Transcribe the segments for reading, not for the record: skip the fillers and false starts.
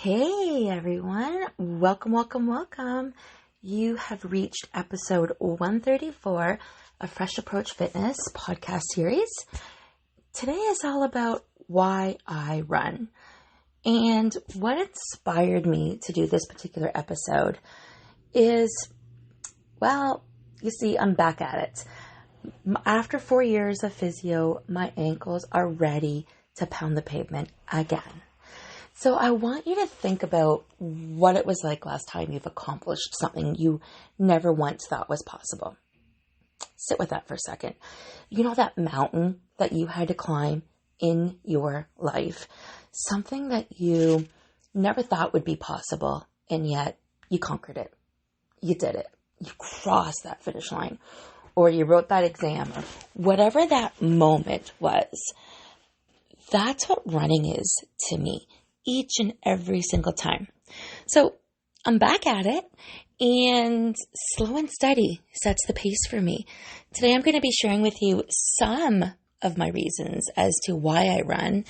Hey everyone, welcome. You have reached episode 134 of Fresh Approach Fitness podcast series. Today is all about why I run. And what inspired me to do this particular episode is, you see, I'm back at it. After 4 years of physio, my ankles are ready to pound the pavement again. So I want you to think about what it was like last time you've accomplished something you never once thought was possible. Sit with that for a second. You know that mountain that you had to climb in your life? Something that you never thought would be possible, and yet you conquered it. You did it. You crossed that finish line, or you wrote that exam, or whatever that moment was. That's what running is to me. Each and every single time. So I'm back at it, and slow and steady sets the pace for me. Today I'm going to be sharing with you some of my reasons as to why I run.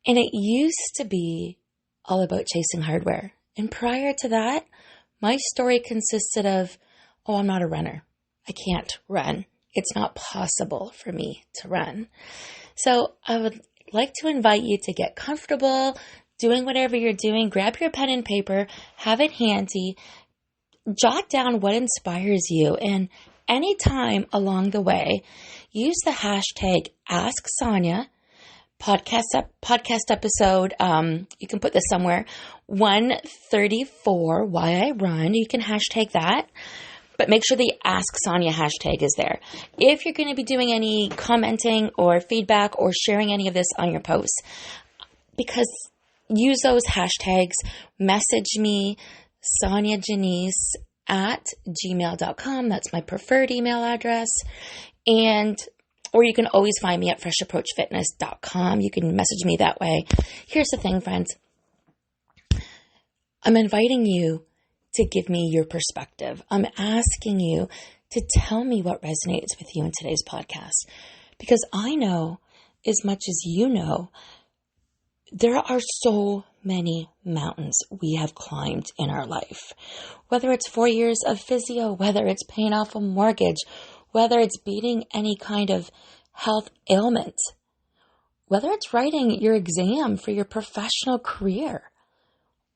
And it used to be all about chasing hardware. And prior to that, my story consisted of, I'm not a runner. I can't run. It's not possible for me to run. So I would like to invite you to get comfortable doing whatever you're doing. Grab your pen and paper, have it handy, jot down what inspires you, and anytime along the way, use the hashtag #AskSonia, podcast episode, you can put this somewhere, 134, why I run. You can hashtag that. But make sure the Ask Sonia hashtag is there. If you're going to be doing any commenting or feedback or sharing any of this on your posts, because use those hashtags, message me, soniajanice@gmail.com. That's my preferred email address. Or you can always find me at freshapproachfitness.com. You can message me that way. Here's the thing, friends. I'm inviting you to give me your perspective. I'm asking you to tell me what resonates with you in today's podcast. Because I know, as much as you know, there are so many mountains we have climbed in our life. Whether it's 4 years of physio, whether it's paying off a mortgage, whether it's beating any kind of health ailment, whether it's writing your exam for your professional career.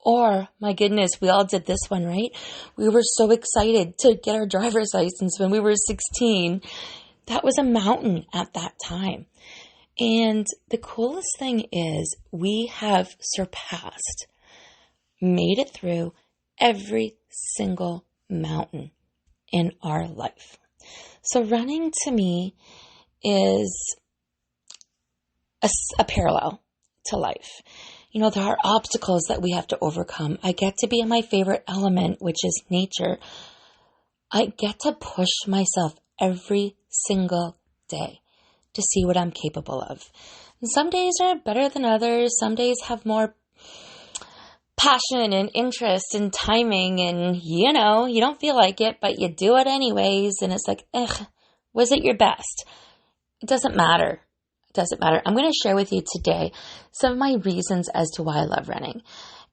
Or, my goodness, we all did this one, right? We were so excited to get our driver's license when we were 16. That was a mountain at that time. And the coolest thing is we have surpassed, made it through every single mountain in our life. So running to me is a parallel to life. You know, there are obstacles that we have to overcome. I get to be in my favorite element, which is nature. I get to push myself every single day to see what I'm capable of. And some days are better than others. Some days have more passion and interest and timing, and you don't feel like it, but you do it anyways. And it's like, was it your best? It doesn't matter. I'm going to share with you today some of my reasons as to why I love running.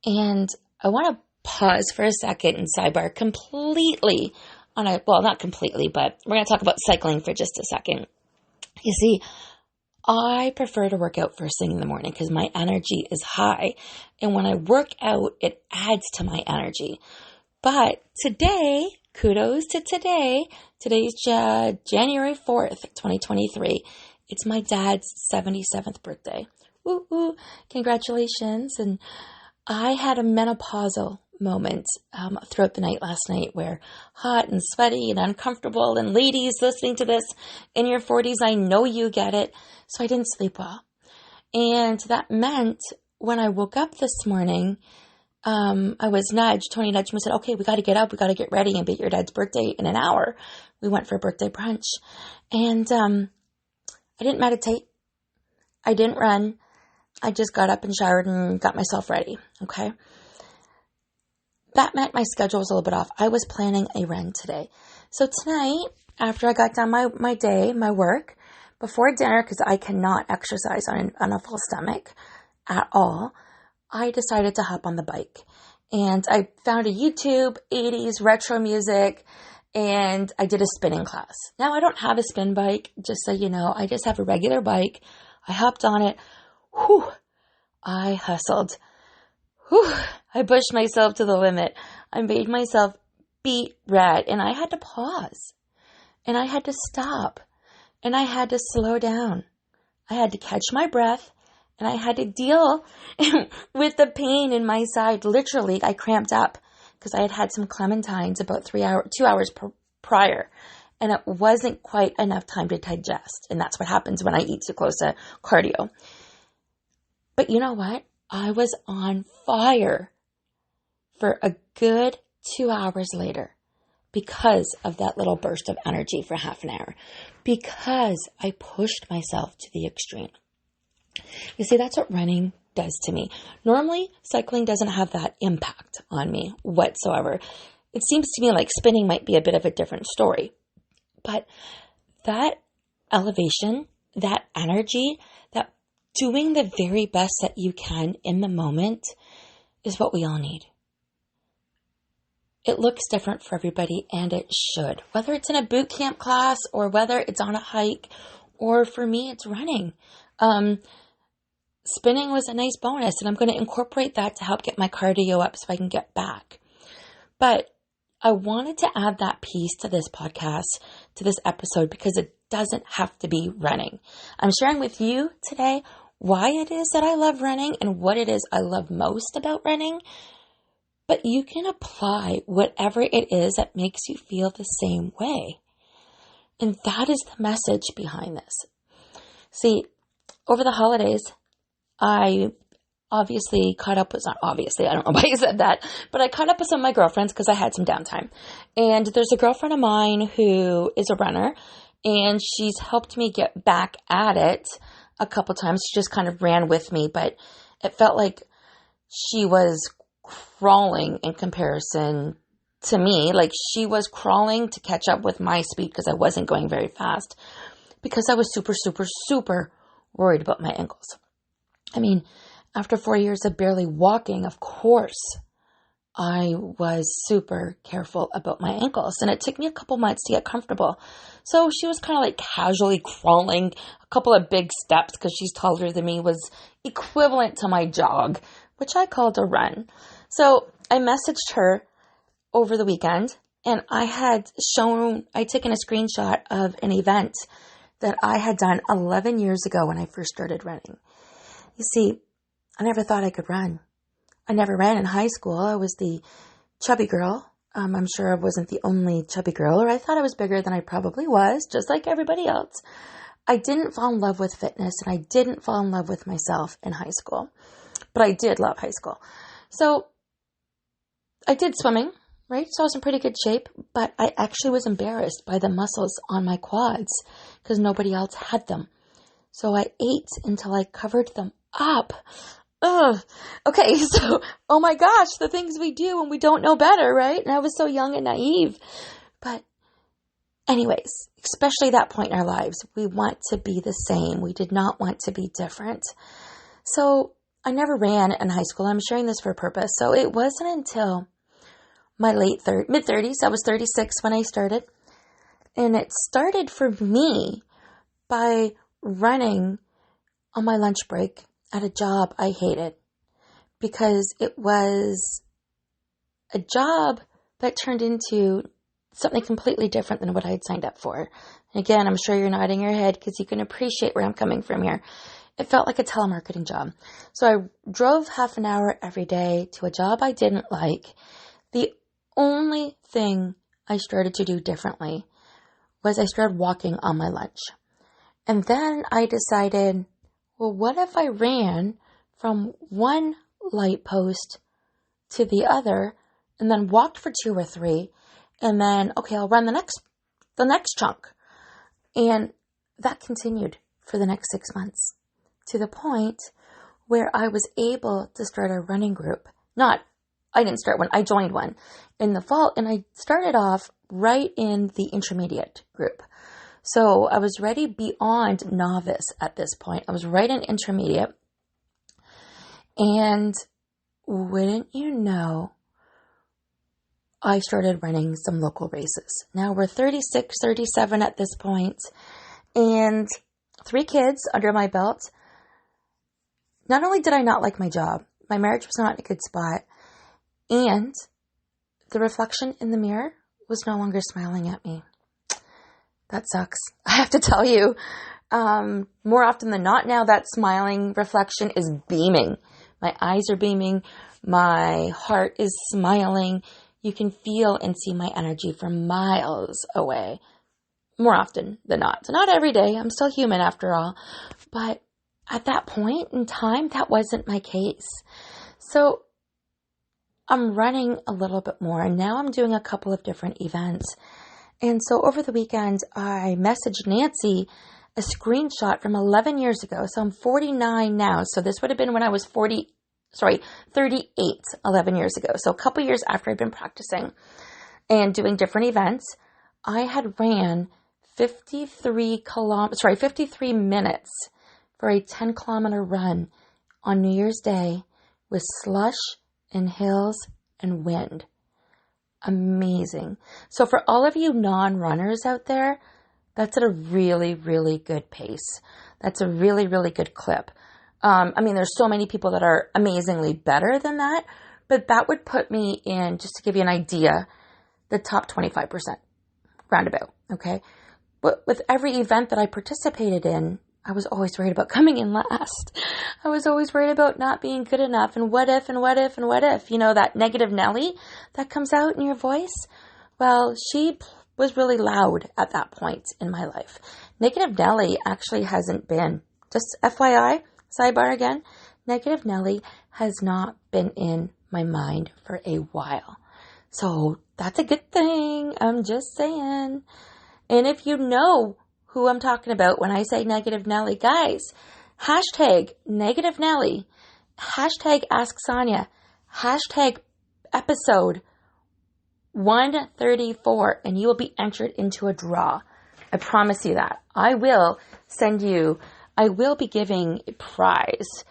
And I want to pause for a second and sidebar completely not completely, but we're going to talk about cycling for just a second. You see, I prefer to work out first thing in the morning because my energy is high. And when I work out, it adds to my energy. But today, kudos to today. Today's January 4th, 2023. It's my dad's 77th birthday. Woo woo! Congratulations. And I had a menopausal moment throughout the night last night where hot and sweaty and uncomfortable, and ladies listening to this in your 40s, I know you get it. So I didn't sleep well. And that meant when I woke up this morning, I was nudged. Tony nudged me and said, okay, we got to get up. We got to get ready and be at your dad's birthday in an hour. We went for a birthday brunch. And I didn't meditate. I didn't run. I just got up and showered and got myself ready. Okay. That meant my schedule was a little bit off. I was planning a run today. So tonight, after I got done my day, my work, before dinner, because I cannot exercise on a full stomach at all, I decided to hop on the bike. And I found a YouTube, 80s retro music, and I did a spinning class. Now, I don't have a spin bike, just so you know. I just have a regular bike. I hopped on it. Whew, I hustled. Whew, I pushed myself to the limit. I made myself beat red, and I had to pause. And I had to stop. And I had to slow down. I had to catch my breath. And I had to deal with the pain in my side. Literally, I cramped up because I had had some clementines about 2 hours prior. And it wasn't quite enough time to digest. And that's what happens when I eat too close to cardio. But you know what? I was on fire for a good 2 hours later because of that little burst of energy for half an hour. Because I pushed myself to the extreme. You see, that's what running does to me. Normally, cycling doesn't have that impact on me whatsoever. It seems to me like spinning might be a bit of a different story. But that elevation, that energy, that doing the very best that you can in the moment is what we all need. It looks different for everybody, and it should. Whether it's in a boot camp class or whether it's on a hike, or for me, it's running. Spinning was a nice bonus, and I'm going to incorporate that to help get my cardio up so I can get back. But I wanted to add that piece to this podcast, to this episode, because it doesn't have to be running. I'm sharing with you today why it is that I love running and what it is I love most about running. But you can apply whatever it is that makes you feel the same way. And that is the message behind this. See, over the holidays, I obviously caught up with, not obviously, I don't know why you said that, but I caught up with some of my girlfriends because I had some downtime. And there's a girlfriend of mine who is a runner, and she's helped me get back at it a couple times. She just kind of ran with me, but it felt like she was crawling in comparison to me. Like she was crawling to catch up with my speed because I wasn't going very fast because I was super, super, super worried about my ankles. I mean, after 4 years of barely walking, of course, I was super careful about my ankles. And it took me a couple months to get comfortable. So she was kind of like casually crawling. A couple of big steps, because she's taller than me, was equivalent to my jog, which I called a run. So I messaged her over the weekend, and I had taken a screenshot of an event that I had done 11 years ago when I first started running. You see, I never thought I could run. I never ran in high school. I was the chubby girl. I'm sure I wasn't the only chubby girl, or I thought I was bigger than I probably was, just like everybody else. I didn't fall in love with fitness, and I didn't fall in love with myself in high school. But I did love high school. So I did swimming, right? So I was in pretty good shape, but I actually was embarrassed by the muscles on my quads because nobody else had them. So I ate until I covered them up. Ugh. Okay, so, oh my gosh, the things we do when we don't know better, right? And I was so young and naive. But anyways, especially that point in our lives, we want to be the same. We did not want to be different. So I never ran in high school. I'm sharing this for a purpose. So it wasn't until my mid-30s, I was 36 when I started. And it started for me by running on my lunch break at a job I hated, because it was a job that turned into something completely different than what I had signed up for. And again, I'm sure you're nodding your head because you can appreciate where I'm coming from here. It felt like a telemarketing job. So I drove half an hour every day to a job I didn't like. The only thing I started to do differently was I started walking on my lunch. And then I decided, well, what if I ran from one light post to the other and then walked for 2 or 3 and then, okay, I'll run the next chunk. And that continued for the next 6 months to the point where I was able to start a running group. I didn't start one, I joined one in the fall, and I started off right in the intermediate group. So I was ready beyond novice at this point. I was right in intermediate. And wouldn't you know, I started running some local races. Now we're 36, 37 at this point, and 3 kids under my belt. Not only did I not like my job, my marriage was not in a good spot, and the reflection in the mirror was no longer smiling at me. That sucks. I have to tell you, more often than not now, that smiling reflection is beaming. My eyes are beaming. My heart is smiling. You can feel and see my energy from miles away. More often than not. So not every day. I'm still human after all. But at that point in time, that wasn't my case. So I'm running a little bit more. And now I'm doing a couple of different events. And so over the weekend, I messaged Nancy a screenshot from 11 years ago. So I'm 49 now. So this would have been when I was 38, 11 years ago. So a couple years after I'd been practicing and doing different events, I had ran 53 minutes for a 10-kilometer run on New Year's Day with slush and hills and wind. Amazing. So for all of you non-runners out there, that's at a really, really good pace. That's a really, really good clip. There's so many people that are amazingly better than that, but that would put me in, just to give you an idea, the top 25%, roundabout, okay? But with every event that I participated in, I was always worried about coming in last. I was always worried about not being good enough, and what if, and what if, and what if. You know, that negative Nelly that comes out in your voice? Well, she was really loud at that point in my life. Negative Nelly actually hasn't been, just FYI, sidebar again, Negative Nelly has not been in my mind for a while. So that's a good thing. I'm just saying. And if you know who I'm talking about when I say Negative Nelly, guys, hashtag Negative Nelly, hashtag Ask Sonia, hashtag episode 134, and you will be entered into a draw. I promise you that. I will be giving a prize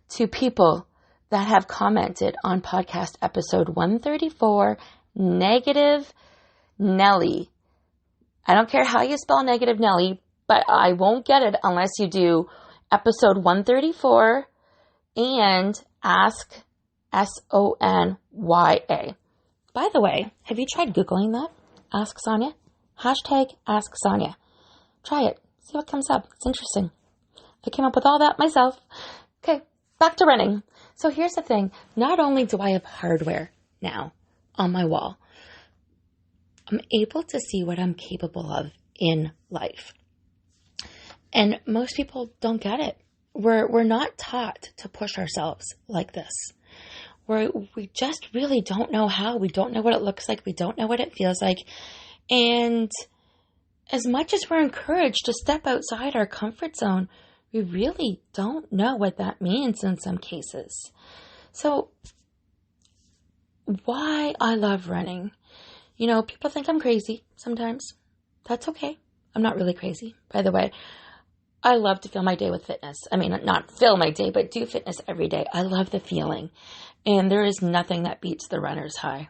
to people that have commented on podcast episode 134, Negative Nelly. I don't care how you spell Negative Nelly, but I won't get it unless you do episode 134 and ask SONYA. By the way, have you tried Googling that? Ask Sonia? Hashtag Ask Sonia. Try it. See what comes up. It's interesting. I came up with all that myself. Okay, back to running. So here's the thing. Not only do I have hardware now on my wall, I'm able to see what I'm capable of in life. And most people don't get it. We're not taught to push ourselves like this. We just really don't know how. We don't know what it looks like. We don't know what it feels like. And as much as we're encouraged to step outside our comfort zone, we really don't know what that means in some cases. So why I love running. You know, people think I'm crazy sometimes. That's okay. I'm not really crazy, by the way. I love to fill my day with fitness. I mean, not fill my day, but do fitness every day. I love the feeling. And there is nothing that beats the runner's high.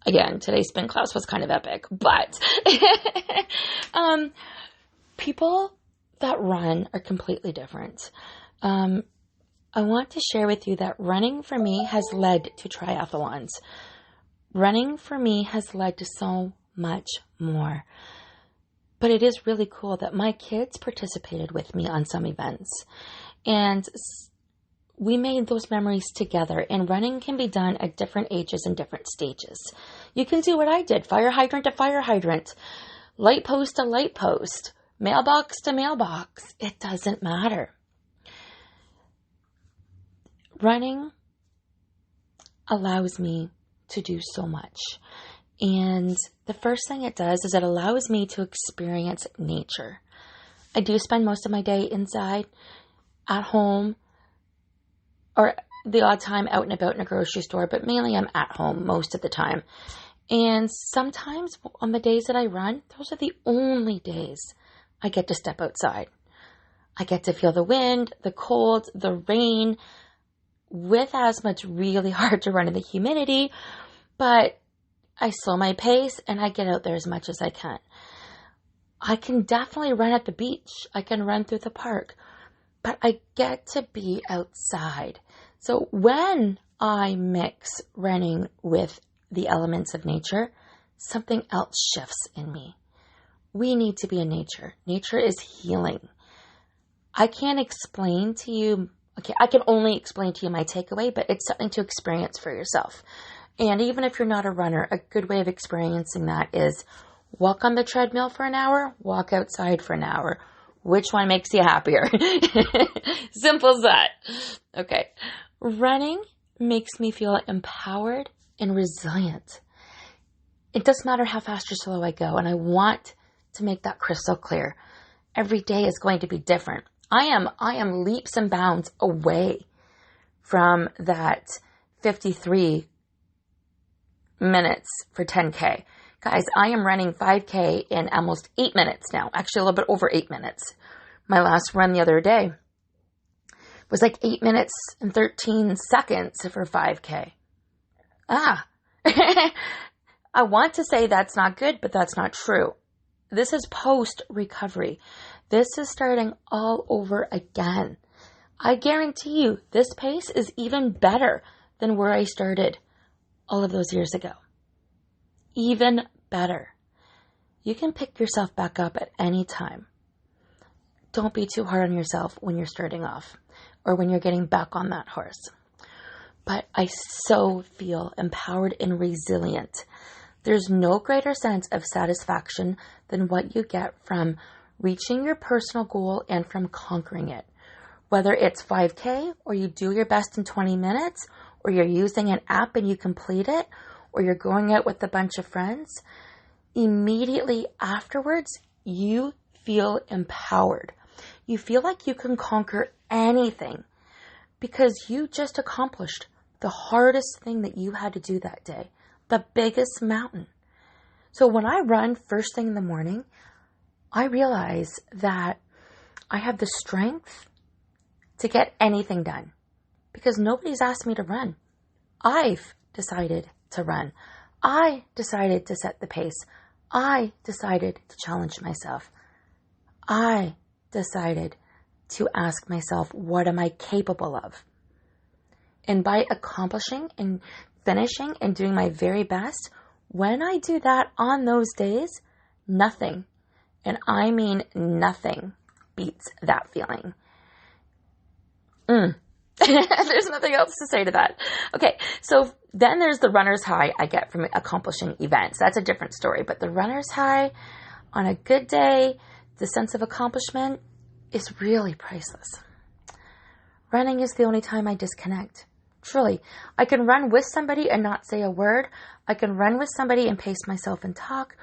Again, today's spin class was kind of epic, but people that run are completely different. I want to share with you that running for me has led to triathlons. Running for me has led to so much more. But it is really cool that my kids participated with me on some events. And we made those memories together. And running can be done at different ages and different stages. You can do what I did. Fire hydrant to fire hydrant. Light post to light post. Mailbox to mailbox. It doesn't matter. Running allows me to do so much. And the first thing it does is it allows me to experience nature. I do spend most of my day inside, at home, or the odd time out and about in a grocery store, but mainly I'm at home most of the time. And sometimes on the days that I run, those are the only days I get to step outside. I get to feel the wind, the cold, the rain. with asthma, it's really hard to run in the humidity, but I slow my pace and I get out there as much as I can. I can definitely run at the beach. I can run through the park, but I get to be outside. So when I mix running with the elements of nature, something else shifts in me. We need to be in nature. Nature is healing. I can't explain to you, I can only explain to you my takeaway, but it's something to experience for yourself. And even if you're not a runner, a good way of experiencing that is walk on the treadmill for an hour, walk outside for an hour. Which one makes you happier? Simple as that. Okay. Running makes me feel empowered and resilient. It doesn't matter how fast or slow I go, and I want to make that crystal clear. Every day is going to be different. I am leaps and bounds away from that 53 minutes for 10K. Guys, I am running 5K in almost 8 minutes now. Actually, a little bit over 8 minutes. My last run the other day was like 8 minutes and 13 seconds for 5K. I want to say that's not good, but that's not true. This is post-recovery. This is starting all over again. I guarantee you this pace is even better than where I started all of those years ago. Even better. You can pick yourself back up at any time. Don't be too hard on yourself when you're starting off or when you're getting back on that horse. But I so feel empowered and resilient. There's no greater sense of satisfaction than what you get from reaching your personal goal and from conquering it. Whether it's 5K or you do your best in 20 minutes or you're using an app and you complete it or you're going out with a bunch of friends, immediately afterwards, you feel empowered. You feel like you can conquer anything because you just accomplished the hardest thing that you had to do that day, the biggest mountain. So when I run first thing in the morning, I realize that I have the strength to get anything done because nobody's asked me to run. I've decided to run. I decided to set the pace. I decided to challenge myself. I decided to ask myself, what am I capable of? And by accomplishing and finishing and doing my very best, when I do that on those days, nothing, and I mean nothing, beats that feeling. There's nothing else to say to that. Okay, so then there's the runner's high I get from accomplishing events. That's a different story. But the runner's high on a good day, the sense of accomplishment is really priceless. Running is the only time I disconnect. Truly, I can run with somebody and not say a word. I can run with somebody and pace myself and talk.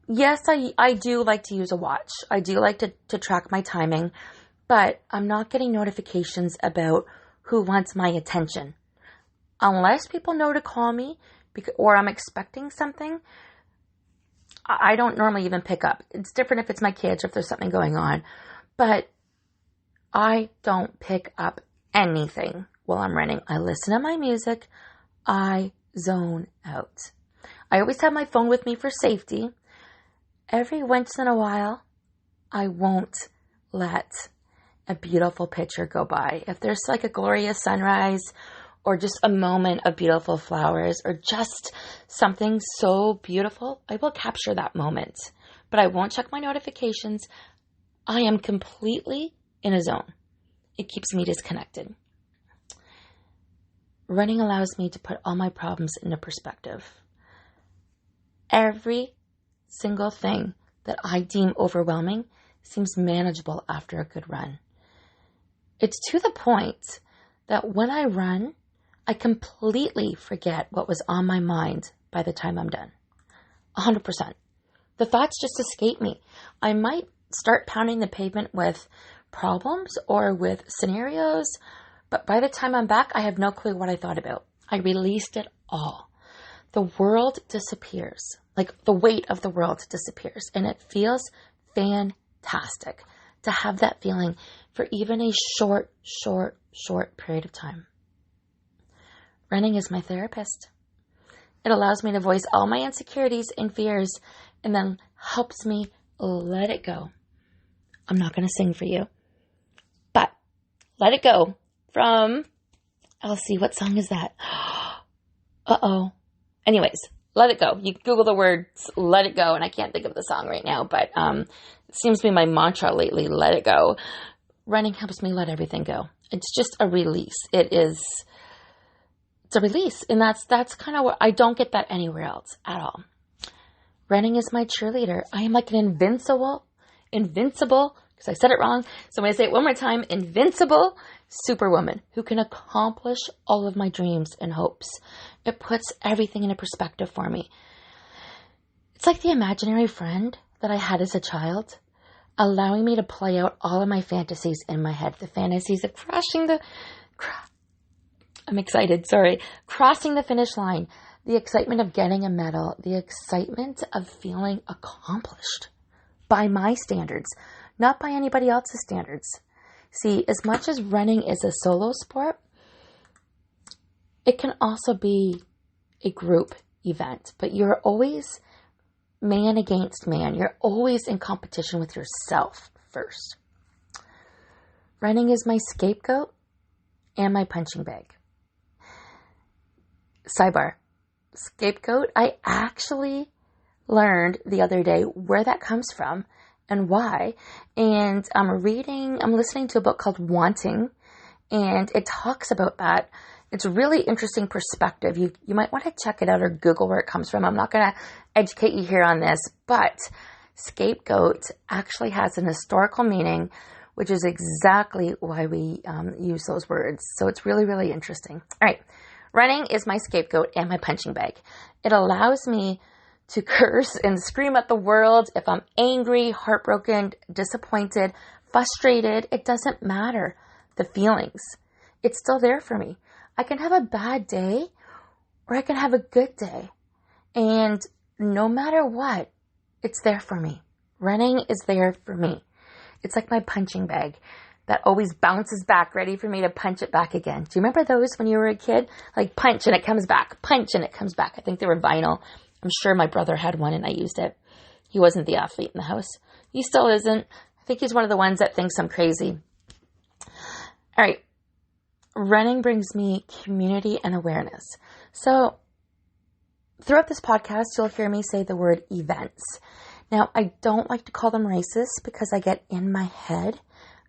Yes, I do like to use a watch. I do like to track my timing, but I'm not getting notifications about who wants my attention. Unless people know to call me or I'm expecting something, I don't normally even pick up. It's different if it's my kids or if there's something going on, but I don't pick up anything while I'm running. I listen to my music. I zone out. I always have my phone with me for safety. Every once in a while, I won't let a beautiful picture go by. If there's like a glorious sunrise or just a moment of beautiful flowers or just something so beautiful, I will capture that moment. But I won't check my notifications. I am completely in a zone. It keeps me disconnected. Running allows me to put all my problems into perspective. Every single thing that I deem overwhelming seems manageable after a good run. It's to the point that when I run, I completely forget what was on my mind by the time I'm done. 100%. The thoughts just escape me. I might start pounding the pavement with problems or with scenarios, but by the time I'm back, I have no clue what I thought about. I released it all. The world disappears. Like the weight of the world disappears. And it feels fantastic to have that feeling for even a short period of time. Running is my therapist. It allows me to voice all my insecurities and fears and then helps me let it go. I'm not going to sing for you, but Let It Go from, I'll see, what song is that? Uh-oh. Anyways, Let It Go. You Google the words Let It Go, and I can't think of the song right now, but it seems to be my mantra lately, let it go. Running helps me let everything go. It's just a release. It's a release, and that's kind of what, I don't get that anywhere else at all. Running is my cheerleader. I am like an invincible, because I said it wrong. So when I say it one more time, invincible superwoman who can accomplish all of my dreams and hopes. It puts everything into perspective for me. It's like the imaginary friend that I had as a child, allowing me to play out all of my fantasies in my head. The fantasies of crossing the finish line, the excitement of getting a medal, the excitement of feeling accomplished by my standards, not by anybody else's standards. See, as much as running is a solo sport, it can also be a group event, but you're always man against man. You're always in competition with yourself first. Running is my scapegoat and my punching bag. Sidebar. Scapegoat, I actually learned the other day where that comes from and why. And I'm listening to a book called Wanting, and it talks about that. It's a really interesting perspective. You might want to check it out or Google where it comes from. I'm not going to educate you here on this, but scapegoat actually has an historical meaning, which is exactly why we use those words. So it's really, really interesting. All right. Running is my scapegoat and my punching bag. It allows me to curse and scream at the world if I'm angry, heartbroken, disappointed, frustrated. It doesn't matter. The feelings. It's still there for me. I can have a bad day or I can have a good day. And no matter what, it's there for me. Running is there for me. It's like my punching bag that always bounces back, ready for me to punch it back again. Do you remember those when you were a kid? Like punch and it comes back, punch and it comes back. I think they were vinyl. I'm sure my brother had one and I used it. He wasn't the athlete in the house. He still isn't. I think he's one of the ones that thinks I'm crazy. All right. Running brings me community and awareness. So throughout this podcast, you'll hear me say the word events. Now, I don't like to call them races because I get in my head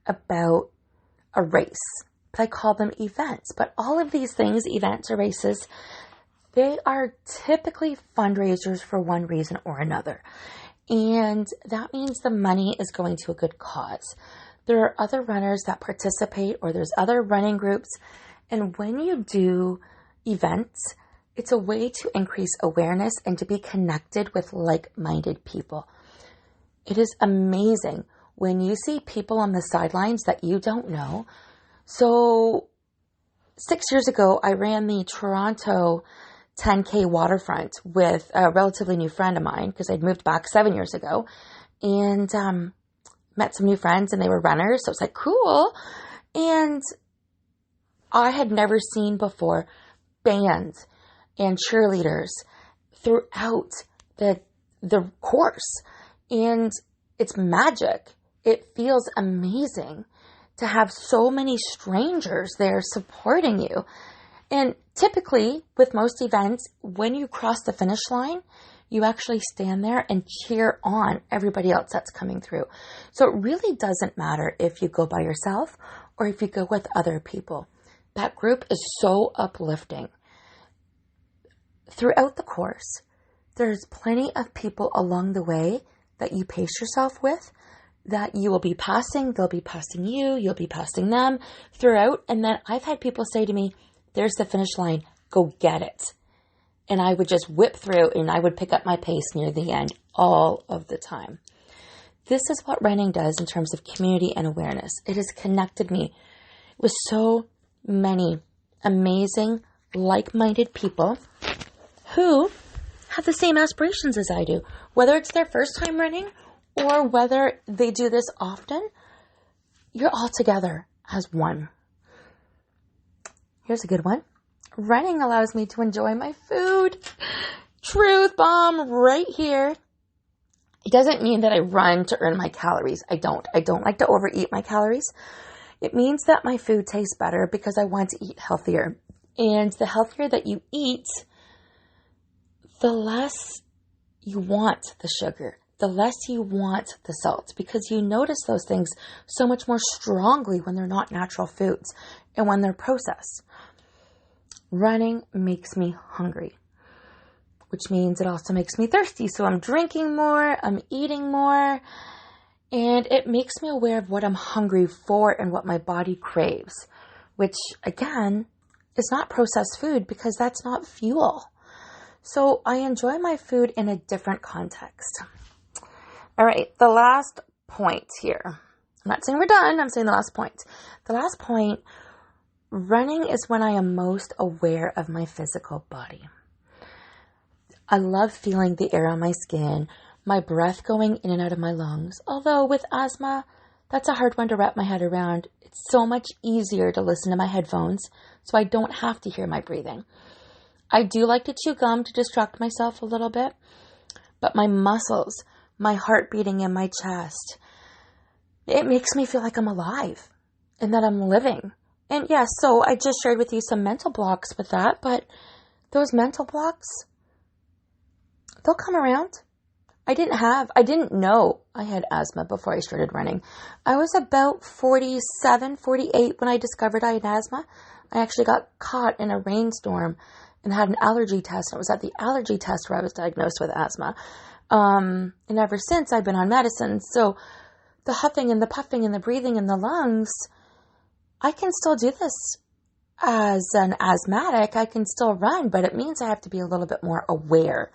about a race, but I call them events. But all of these things, events or races, they are typically fundraisers for one reason or another. And that means the money is going to a good cause. There are other runners that participate, or there's other running groups. And when you do events, it's a way to increase awareness and to be connected with like-minded people. It is amazing when you see people on the sidelines that you don't know. So 6 years ago, I ran the Toronto 10K waterfront with a relatively new friend of mine because I'd moved back 7 years ago and met some new friends and they were runners. So it was like, cool. And I had never seen before bands and cheerleaders throughout the course. And it's magic. It feels amazing to have so many strangers there supporting you. And typically, with most events, when you cross the finish line, you actually stand there and cheer on everybody else that's coming through. So it really doesn't matter if you go by yourself or if you go with other people. That group is so uplifting. Throughout the course, there's plenty of people along the way that you pace yourself with, that you will be passing, they'll be passing you, you'll be passing them throughout. And then I've had people say to me, there's the finish line, go get it. And I would just whip through and I would pick up my pace near the end all of the time. This is what running does in terms of community and awareness. It has connected me with so many amazing, like-minded people who have the same aspirations as I do. Whether it's their first time running or whether they do this often, you're all together as one. Here's a good one. Running allows me to enjoy my food. Truth bomb right here. It doesn't mean that I run to earn my calories. I don't like to overeat my calories. It means that my food tastes better because I want to eat healthier. And the healthier that you eat, the less you want the sugar, the less you want the salt, because you notice those things so much more strongly when they're not natural foods and when they're processed. Running makes me hungry, which means it also makes me thirsty. So I'm drinking more, I'm eating more, and it makes me aware of what I'm hungry for and what my body craves, which again is not processed food because that's not fuel. So I enjoy my food in a different context. All right, the last point here. I'm not saying we're done, I'm saying the last point. The last point, running is when I am most aware of my physical body. I love feeling the air on my skin, my breath going in and out of my lungs. Although with asthma, that's a hard one to wrap my head around. It's so much easier to listen to my headphones, so I don't have to hear my breathing. I do like to chew gum to distract myself a little bit, but my muscles, my heart beating in my chest, it makes me feel like I'm alive and that I'm living. And yes, so I just shared with you some mental blocks with that, but those mental blocks, they'll come around. I didn't know I had asthma before I started running. I was about 47, 48 when I discovered I had asthma. I actually got caught in a rainstorm and had an allergy test. It was at the allergy test where I was diagnosed with asthma. And ever since I've been on medicine. So the huffing and the puffing and the breathing in the lungs, I can still do this as an asthmatic. I can still run, but it means I have to be a little bit more aware.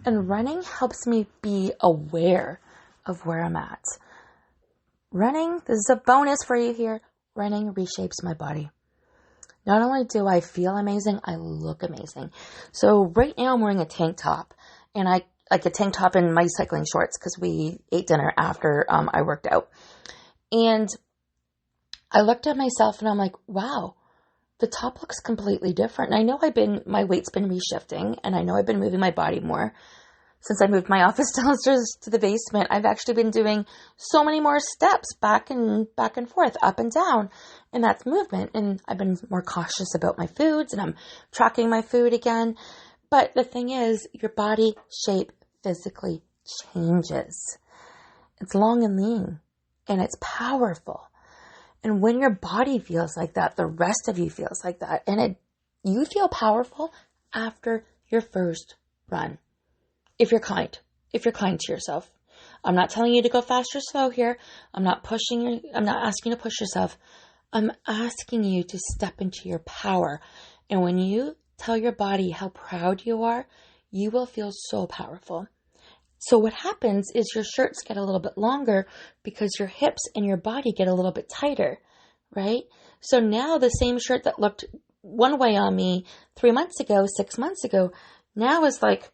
And running helps me be aware of where I'm at. Running, this is a bonus for you here. Running reshapes my body. Not only do I feel amazing, I look amazing. So right now I'm wearing a tank top, and I like a tank top and my cycling shorts because we ate dinner after I worked out. And I looked at myself and I'm like, wow, the top looks completely different. And I know my weight's been reshifting, and I know I've been moving my body more. Since I moved my office downstairs to the basement, I've actually been doing so many more steps back and forth, up and down. And that's movement. And I've been more cautious about my foods, and I'm tracking my food again. But the thing is, your body shape physically changes. It's long and lean, and it's powerful. And when your body feels like that, the rest of you feels like that. And you feel powerful after your first run. If you're kind to yourself. I'm not telling you to go fast or slow here. I'm not asking you to push yourself. I'm asking you to step into your power. And when you tell your body how proud you are, you will feel so powerful. So what happens is your shirts get a little bit longer because your hips and your body get a little bit tighter, right? So now the same shirt that looked one way on me 3 months ago, 6 months ago, now is like,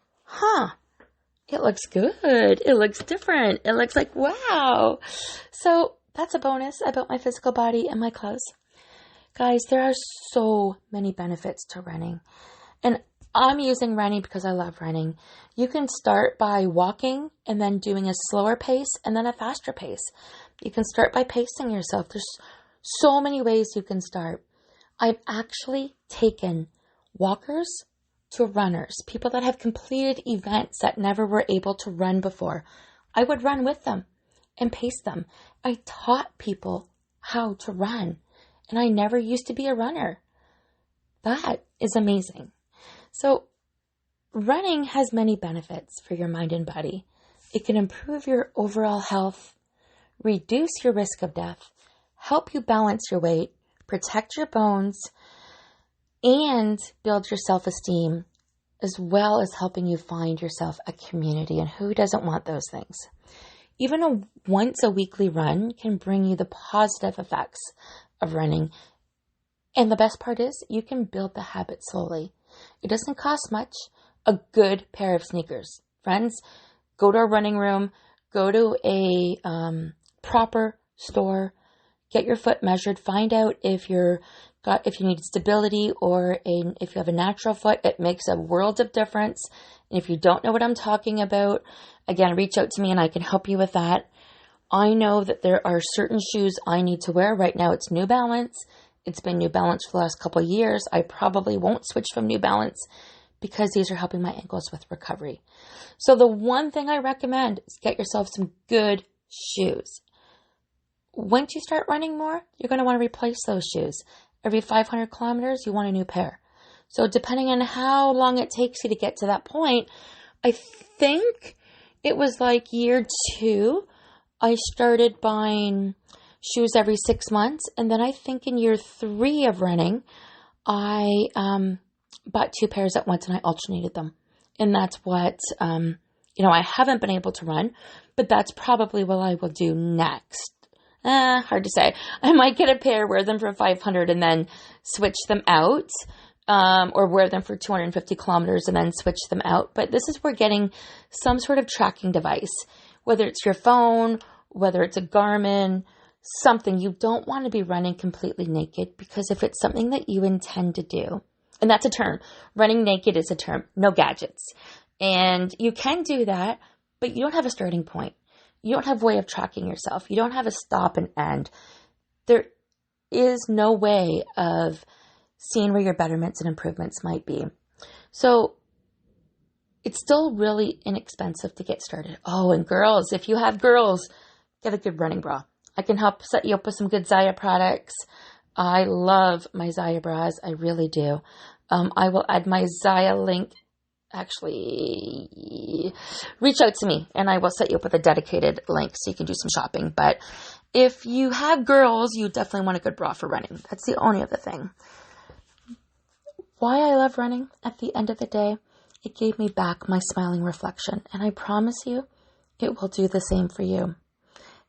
it looks good. It looks different. It looks like, wow. So that's a bonus about my physical body and my clothes. Guys, there are so many benefits to running. And I'm using running because I love running. You can start by walking and then doing a slower pace and then a faster pace. You can start by pacing yourself. There's so many ways you can start. I've actually taken walkers to runners, people that have completed events that never were able to run before. I would run with them and pace them. I taught people how to run, and I never used to be a runner. That is amazing. So running has many benefits for your mind and body. It can improve your overall health, reduce your risk of death, help you balance your weight, protect your bones, and build your self-esteem, as well as helping you find yourself a community. And who doesn't want those things? Even a once a weekly run can bring you the positive effects of running. And the best part is you can build the habit slowly. It doesn't cost much. A good pair of sneakers. Friends, go to a running room, go to a proper store, Get your foot measured. Find out if you need stability or if you have a natural foot. It makes a world of difference. And if you don't know what I'm talking about, again, reach out to me and I can help you with that. I know that there are certain shoes I need to wear. Right now it's New Balance. It's been New Balance for the last couple of years. I probably won't switch from New Balance because these are helping my ankles with recovery. So the one thing I recommend is get yourself some good shoes. Once you start running more, you're going to want to replace those shoes. Every 500 kilometers, you want a new pair. So depending on how long it takes you to get to that point, I think it was like year 2, I started buying shoes every 6 months. And then I think in year 3 of running, I bought 2 pairs at once and I alternated them. And that's what, I haven't been able to run, but that's probably what I will do next. Hard to say. I might get a pair, wear them for 500 and then switch them out, or wear them for 250 kilometers and then switch them out. But this is where getting some sort of tracking device, whether it's your phone, whether it's a Garmin, something. You don't want to be running completely naked, because if it's something that you intend to do, and that's a term, running naked is a term, no gadgets. And you can do that, but you don't have a starting point. You don't have a way of tracking yourself. You don't have a stop and end. There is no way of seeing where your betterments and improvements might be. So it's still really inexpensive to get started. Oh, and girls, if you have girls, get a good running bra. I can help set you up with some good Zaya products. I love my Zaya bras. I really do. I will add my Zaya link. Actually, reach out to me and I will set you up with a dedicated link so you can do some shopping. But if you have girls, you definitely want a good bra for running. That's the only other thing. Why I love running, at the end of the day, it gave me back my smiling reflection. And I promise you, it will do the same for you.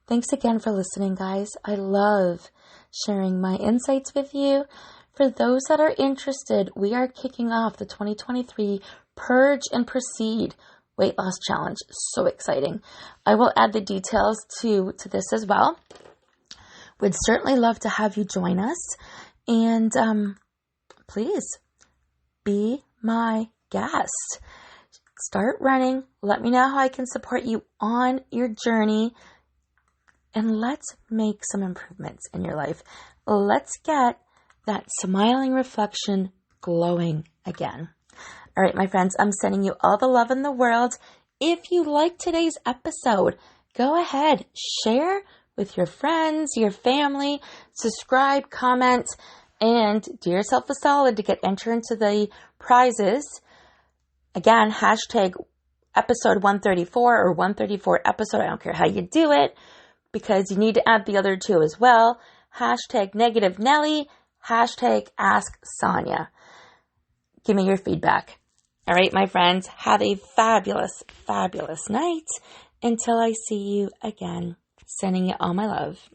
Thanks again for listening, guys. I love sharing my insights with you. For those that are interested, we are kicking off the 2023 Purge and Proceed Weight Loss Challenge. So exciting. I will add the details to this as well. Would certainly love to have you join us. And please be my guest. Start running. Let me know how I can support you on your journey. And let's make some improvements in your life. Let's get that smiling reflection glowing again. All right, my friends, I'm sending you all the love in the world. If you like today's episode, go ahead, share with your friends, your family, subscribe, comment, and do yourself a solid to get entered into the prizes. Again, hashtag episode 134 or 134 episode. I don't care how you do it, because you need to add the other 2 as well. Hashtag negative Nelly, hashtag ask Sonia. Give me your feedback. All right, my friends, have a fabulous, fabulous night until I see you again. Sending you all my love.